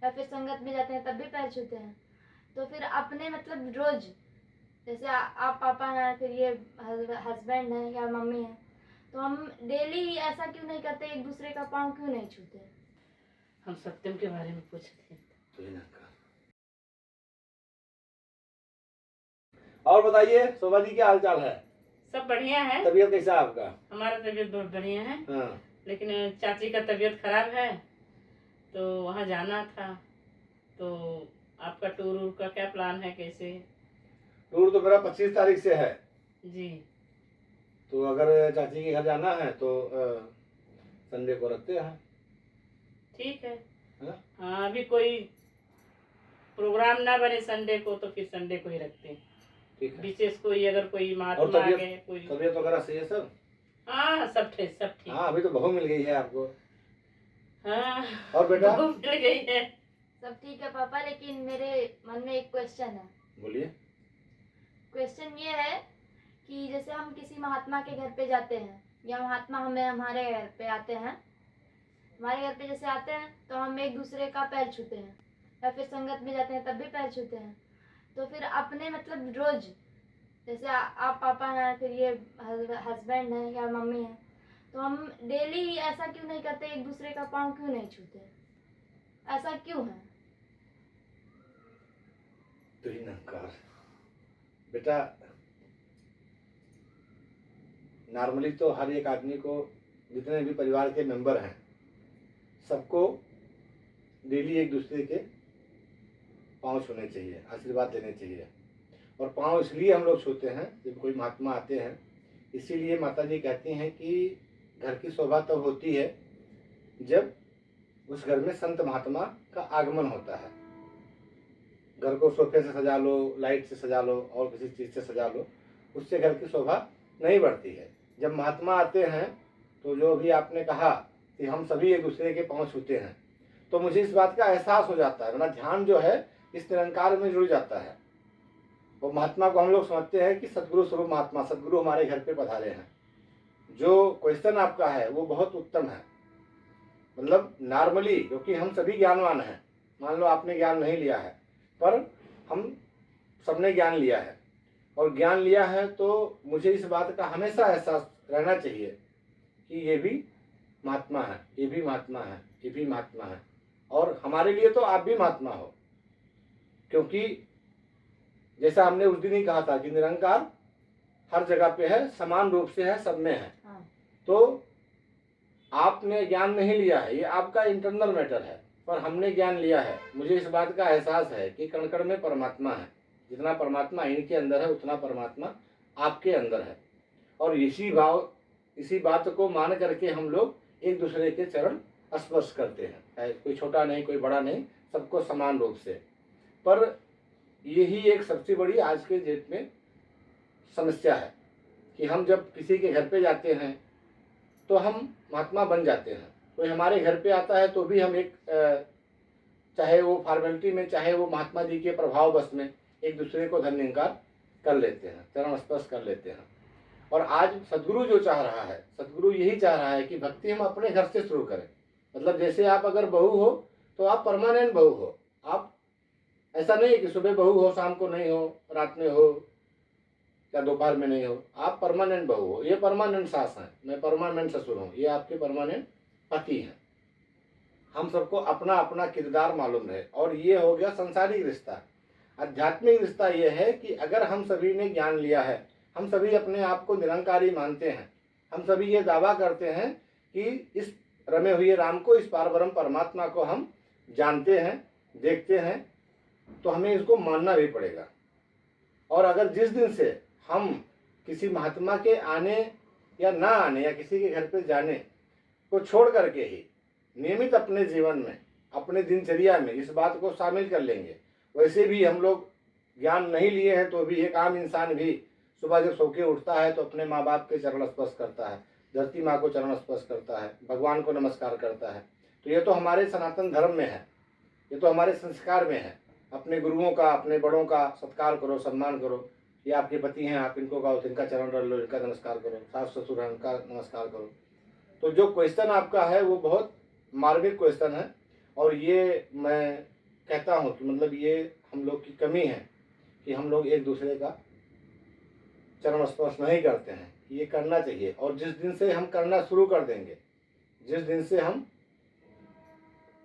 या फिर संगत में जाते हैं तब भी पैर छूते हैं। तो फिर अपने मतलब रोज जैसे आप पापा हैं, फिर ये हस्बैंड हैं या मम्मी हैं, तो हम डेली ऐसा क्यों नहीं करते, एक दूसरे का पाँव क्यों नहीं छूते? हम सत्यम के बारे में पूछ रहे थे। और बताइए शोभा जी, क्या हाल चाल है? सब बढ़िया है। तबीयत कैसा है आपका? हमारा तबीयत बहुत बढ़िया है। हाँ। लेकिन चाची का तबीयत खराब है, तो वहाँ जाना था। तो आपका टूर वूर का क्या प्लान है, कैसे? टूर तो मेरा 25 तारीख से है जी। तो अगर चाची के घर जाना है तो संडे को रखते हैं। ठीक है। हाँ? हाँ, अभी कोई प्रोग्राम ना बने संडे को तो फिर संडे को ही रखते हैं। ठीक है। विशेष कोई अगर कोई और महात्मा आ गए कोई। तबीयत वगैरह सही है सब? हाँ, सब ठीक सब ठीक। हाँ, अभी तो बहू मिल गई है आपको। हाँ, और बेटा? बहू मिल गई है। सब ठीक है पापा, लेकिन मेरे मन में एक क्वेश्चन है। बोलिए। क्वेश्चन ये है कि जैसे हम किसी महात्मा के घर पे जाते हैं या महात्मा हमें हमारे घर पे आते हैं, हमारे घर पे जैसे आते हैं तो हम एक दूसरे का पैर छूते हैं, या फिर संगत में जाते हैं तब भी पैर छूते हैं। तो फिर अपने मतलब रोज जैसे आप पापा हैं, फिर ये हस्बैंड हैं या मम्मी हैं, तो हम डेली ऐसा क्यों नहीं करते, एक दूसरे का पाँव क्यों नहीं छूते? ऐसा क्यों है? तो ही नकार बेटा, नॉर्मली तो हर एक आदमी को, जितने भी परिवार के मेंबर हैं, सबको डेली एक दूसरे के पाँव छूने चाहिए, आशीर्वाद लेने चाहिए। और पाँव इसलिए हम लोग छूते हैं जब कोई महात्मा आते हैं, इसीलिए माता जी कहती हैं कि घर की शोभा तब होती है जब उस घर में संत महात्मा का आगमन होता है। घर को सोफे से सजा लो, लाइट से सजा लो और किसी चीज़ से सजा लो, उससे घर की शोभा नहीं बढ़ती है। जब महात्मा आते हैं तो जो भी आपने कहा कि हम सभी एक दूसरे के पाँव छूते हैं, तो मुझे इस बात का एहसास हो जाता है, मेरा ध्यान जो है इस निरंकार में जुड़ जाता है। वो महात्मा को हम लोग समझते हैं कि सदगुरु स्वरूप महात्मा, सदगुरु हमारे घर पे पधारे हैं। जो क्वेश्चन आपका है वो बहुत उत्तम है। मतलब नॉर्मली, क्योंकि हम सभी ज्ञानवान हैं, मान लो आपने ज्ञान नहीं लिया है, पर हम सबने ज्ञान लिया है, और ज्ञान लिया है तो मुझे इस बात का हमेशा एहसास रहना चाहिए कि ये भी महात्मा है, ये भी महात्मा है, ये भी महात्मा है। और हमारे लिए तो आप भी महात्मा हो, क्योंकि जैसा हमने उस दिन ही कहा था कि निरंकार हर जगह पे है, समान रूप से है, सब में है। हाँ। तो आपने ज्ञान नहीं लिया है, ये आपका इंटरनल मैटर है, पर हमने ज्ञान लिया है। मुझे इस बात का एहसास है कि कण कण में परमात्मा है। जितना परमात्मा इनके अंदर है उतना परमात्मा आपके अंदर है। और इसी बात को मान करके हम लोग एक दूसरे के चरण स्पर्श करते हैं, कोई छोटा नहीं, कोई बड़ा नहीं, सबको समान रूप से। पर यही एक सबसे बड़ी आज के डेट में समस्या है कि हम जब किसी के घर पे जाते हैं तो हम महात्मा बन जाते हैं। कोई हमारे घर पे आता है तो भी हम एक चाहे वो फॉर्मेलिटी में, चाहे वो महात्मा जी के प्रभाव बस में एक दूसरे को धन्यवाद कर लेते हैं, चरण स्पर्श कर लेते हैं। और आज सदगुरु जो चाह रहा है, सदगुरु यही चाह रहा है कि भक्ति हम अपने घर से शुरू करें। मतलब जैसे आप अगर बहू हो तो आप परमानेंट बहू हो। आप ऐसा नहीं है कि सुबह बहू हो, शाम को नहीं हो, रात में हो या दोपहर में नहीं हो, आप परमानेंट बहू हो। ये परमानेंट सास हैं, मैं परमानेंट ससुर हूँ, ये आपके परमानेंट पति हैं। हम सबको अपना अपना किरदार मालूम है। और ये हो गया संसारिक रिश्ता। आध्यात्मिक रिश्ता ये है कि अगर हम सभी ने ज्ञान लिया है, हम सभी अपने आप को निरंकारी मानते हैं, हम सभी ये दावा करते हैं कि इस रमे हुए राम को, इस पार ब्रह्म परमात्मा को हम जानते हैं, देखते हैं, तो हमें इसको मानना भी पड़ेगा। और अगर जिस दिन से हम किसी महात्मा के आने या ना आने या किसी के घर पे जाने को छोड़ करके ही नियमित अपने जीवन में, अपने दिनचर्या में इस बात को शामिल कर लेंगे। वैसे भी हम लोग ज्ञान नहीं लिए हैं तो भी एक आम इंसान भी सुबह जब सो के उठता है तो अपने माँ बाप के चरण स्पर्श करता है, धरती माँ को चरण स्पर्श करता है, भगवान को नमस्कार करता है। तो ये तो हमारे सनातन धर्म में है, ये तो हमारे संस्कार में है। अपने गुरुओं का, अपने बड़ों का सत्कार करो, सम्मान करो। ये आपके पति हैं, आप इनको गाओ, इनका चरण रख लो, इनका नमस्कार करो। सास ससुर हैं, उनका नमस्कार करो। तो जो क्वेश्चन आपका है वो बहुत मार्मिक क्वेश्चन है, और ये मैं कहता हूँ कि मतलब ये हम लोग की कमी है कि हम लोग एक दूसरे का चरण स्पर्श नहीं करते हैं। ये करना चाहिए, और जिस दिन से हम करना शुरू कर देंगे, जिस दिन से हम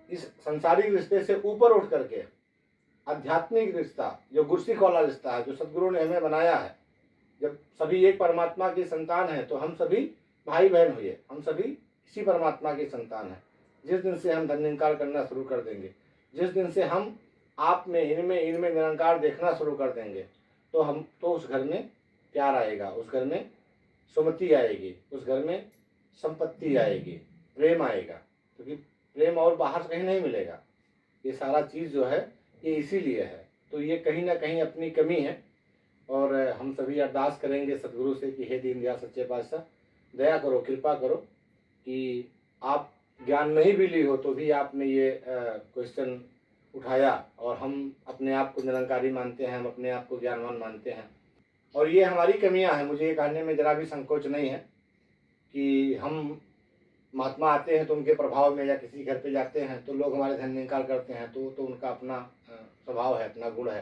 इस संसारिक रिश्ते से ऊपर उठ करके आध्यात्मिक रिश्ता, जो गुरसिख वाला रिश्ता है, जो सदगुरु ने हमें बनाया है, जब सभी एक परमात्मा की संतान है तो हम सभी भाई बहन हुए, हम सभी इसी परमात्मा की संतान है। जिस दिन से हम धन्यंकार करना शुरू कर देंगे, जिस दिन से हम आप में, इनमें निरंकार देखना शुरू कर देंगे, तो उस घर में प्यार आएगा, उस घर में सुमति आएगी, उस घर में संपत्ति आएगी, प्रेम आएगा, क्योंकि प्रेम और बाहर से कहीं नहीं मिलेगा। ये सारा चीज़ जो है ये इसीलिए है। तो ये कहीं ना कहीं अपनी कमी है, और हम सभी अरदास करेंगे सतगुरु से कि हे दीनदयाल सच्चे पातशाह, दया करो, कृपा करो कि आप ज्ञान नहीं भी ली हो तो भी आपने ये क्वेश्चन उठाया, और हम अपने आप को निरंकारी मानते हैं, हम अपने आप को ज्ञानवान मानते हैं, और ये हमारी कमियां हैं। मुझे ये कहने में ज़रा भी संकोच नहीं है कि हम महात्मा आते हैं तो उनके प्रभाव में, या किसी घर पे जाते हैं तो लोग हमारे धन्यंकार करते हैं, तो उनका अपना स्वभाव है, अपना गुण है।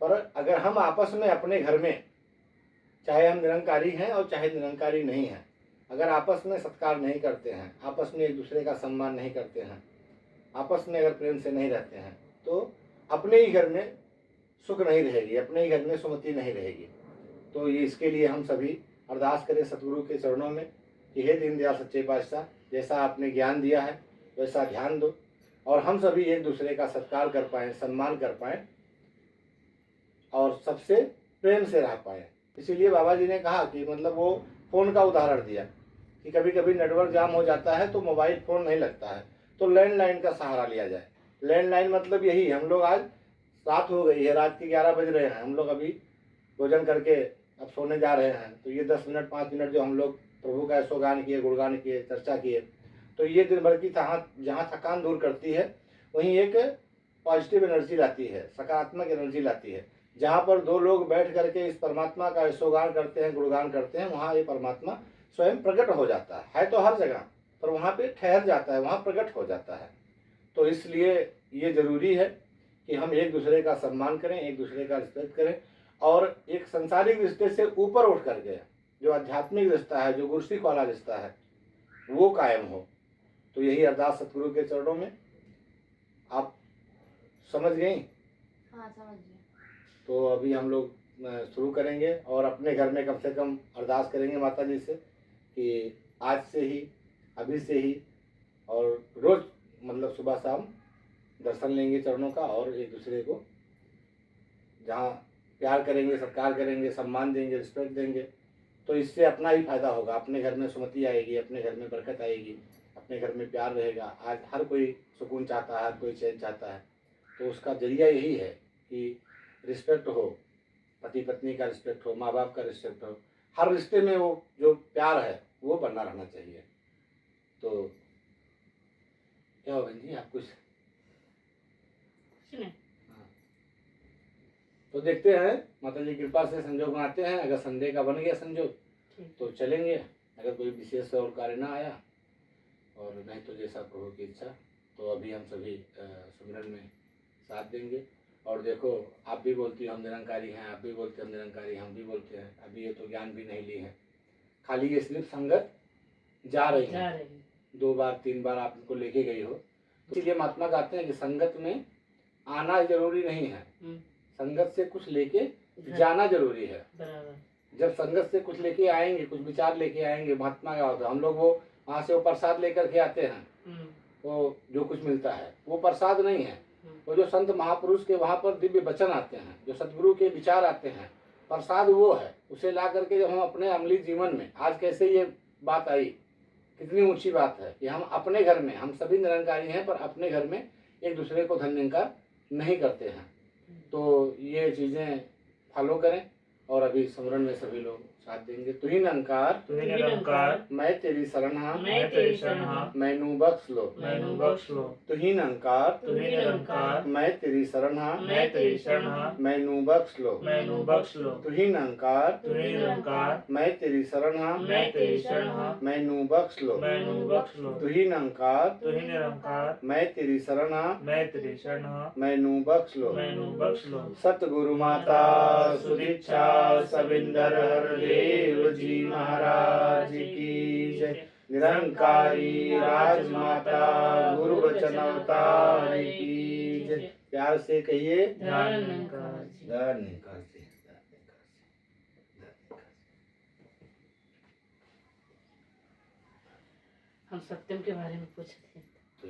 पर अगर हम आपस में अपने घर में, चाहे हम निरंकारी हैं और चाहे निरंकारी नहीं हैं, अगर आपस में सत्कार नहीं करते हैं, आपस में एक दूसरे का सम्मान नहीं करते हैं, आपस में अगर प्रेम से नहीं रहते हैं, तो अपने ही घर में सुख नहीं रहेगी, अपने ही घर में सुमति नहीं रहेगी। तो ये इसके लिए हम सभी अरदास करें सतगुरु के चरणों में कि हे दीनदयाल सच्चे पातशाह, जैसा आपने ज्ञान दिया है वैसा ध्यान दो, और हम सभी एक दूसरे का सत्कार कर पाएँ, सम्मान कर पाएँ, और सबसे प्रेम से रह पाएँ। इसीलिए बाबा जी ने कहा कि मतलब वो फ़ोन का उदाहरण दिया कि कभी कभी नेटवर्क जाम हो जाता है तो मोबाइल फ़ोन नहीं लगता है, तो लैंडलाइन का सहारा लिया जाए। लैंडलाइन मतलब यही, हम लोग आज रात हो गई है, रात के 11 बज रहे हैं, हम लोग अभी भोजन करके अब सोने जा रहे हैं, तो ये 10 मिनट 5 मिनट जो हम लोग प्रभु का यशोगान किए, गुणगान किए, चर्चा किए, तो ये दिन भर की जहाँ थकान दूर करती है वहीं एक पॉजिटिव एनर्जी लाती है, सकारात्मक एनर्जी लाती है। जहाँ पर दो लोग बैठ करके इस परमात्मा का यशोगान करते हैं, गुणगान करते हैं, वहाँ ये परमात्मा स्वयं प्रकट हो जाता है तो हर जगह, पर वहाँ पे ठहर जाता है, वहाँ प्रकट हो जाता है। तो इसलिए ये ज़रूरी है कि हम एक दूसरे का सम्मान करें, एक दूसरे का रिस्पेक्ट करें, और एक संसारिक रिश्ते से ऊपर उठ कर गया जो आध्यात्मिक रिश्ता है, जो गुरसिख वाला रिश्ता है, वो कायम हो। तो यही अरदास सतगुरु के चरणों में। आप समझ गई? हाँ, समझ गए। तो अभी हम लोग शुरू करेंगे, और अपने घर में कम से कम अरदास करेंगे माता जी से कि आज से ही, अभी से ही, और रोज़ मतलब सुबह शाम दर्शन लेंगे चरणों का, और एक दूसरे को जहाँ प्यार करेंगे, सत्कार करेंगे, सम्मान देंगे, रिस्पेक्ट देंगे, तो इससे अपना ही फायदा होगा। अपने घर में सुमति आएगी, अपने घर में बरकत आएगी, अपने घर में प्यार रहेगा। आज हर कोई सुकून चाहता है, हर कोई चैन चाहता है, तो उसका जरिया यही है कि रिस्पेक्ट हो, पति पत्नी का रिस्पेक्ट हो, माँ बाप का रिस्पेक्ट हो, हर रिश्ते में वो जो प्यार है वो बना रहना चाहिए। तो क्या हो बहन जी, आप कुछ नहीं। तो देखते हैं, माता जी कृपा से संजोग बनाते हैं। अगर संडे का बन गया संजोग तो चलेंगे, अगर कोई विशेष और कार्य ना आया, और नहीं तो जैसा प्रभु की इच्छा। तो अभी हम सभी सुमिरन में साथ देंगे। और देखो, आप भी बोलती हो हम निरंकारी हैं, आप भी बोलते हम निरंकारी, हम भी बोलते हैं। अभी ये तो ज्ञान भी नहीं ली है, खाली ये सिर्फ संगत जा रही है। 2 बार 3 बार आप इनको लेके गई हो, तो इसलिए महात्मा कहते हैं कि संगत में आना जरूरी नहीं है, संगत से कुछ लेके जाना जरूरी है। जब संगत से कुछ लेके आएंगे, कुछ विचार लेके आएंगे, महात्मा का होता है, हम लोग वो वहाँ से वो प्रसाद लेकर के आते हैं, वो जो कुछ मिलता है वो प्रसाद नहीं है। वो जो संत महापुरुष के वहाँ पर दिव्य वचन आते हैं, जो सदगुरु के विचार आते हैं, प्रसाद वो है। उसे ला करके जब हम अपने अमली जीवन में, आज कैसे ये बात आई, कितनी ऊंची बात है कि हम अपने घर में, हम सभी निरंकारी हैं, पर अपने घर में एक दूसरे को धन्यंकार नहीं करते हैं। तो ये चीज़ें फॉलो करें, और अभी सुमिरन में सभी लोग साथ देंगे। तुही निरंकार तुही निरंकार मैं तेरी शरण हाँ मैं तेरी शरण हाँ मैनू बख्श लो। मैनू बख्श लो। तुही निरंकार तुही निरंकार मैं तेरी शरण हाँ मैं तेरी शरण हाँ मैनू बख्श लो। मैनू बख्श लो। तुही निरंकार तुही निरंकार मैं तेरी शरण हाँ मैं तेरी शरण हाँ मैनू बख्श लो। मैनू बख्श लो। तुही निरंकार तुही निरंकार मैं तेरी शरण हाँ मैं तेरी शरण हाँ मैनू बख्श लो। मैनू बख्श लो। सतगुरु माता सुदीक्षा सविंदर हरदेव जी महाराज की जय। निरंकारी राजमाता गुरु वचन अवतार की जय। प्यार से कहिए धन निरंकार जी। धन निरंकार से। हम सत्यम के बारे में पूछते हैं। तो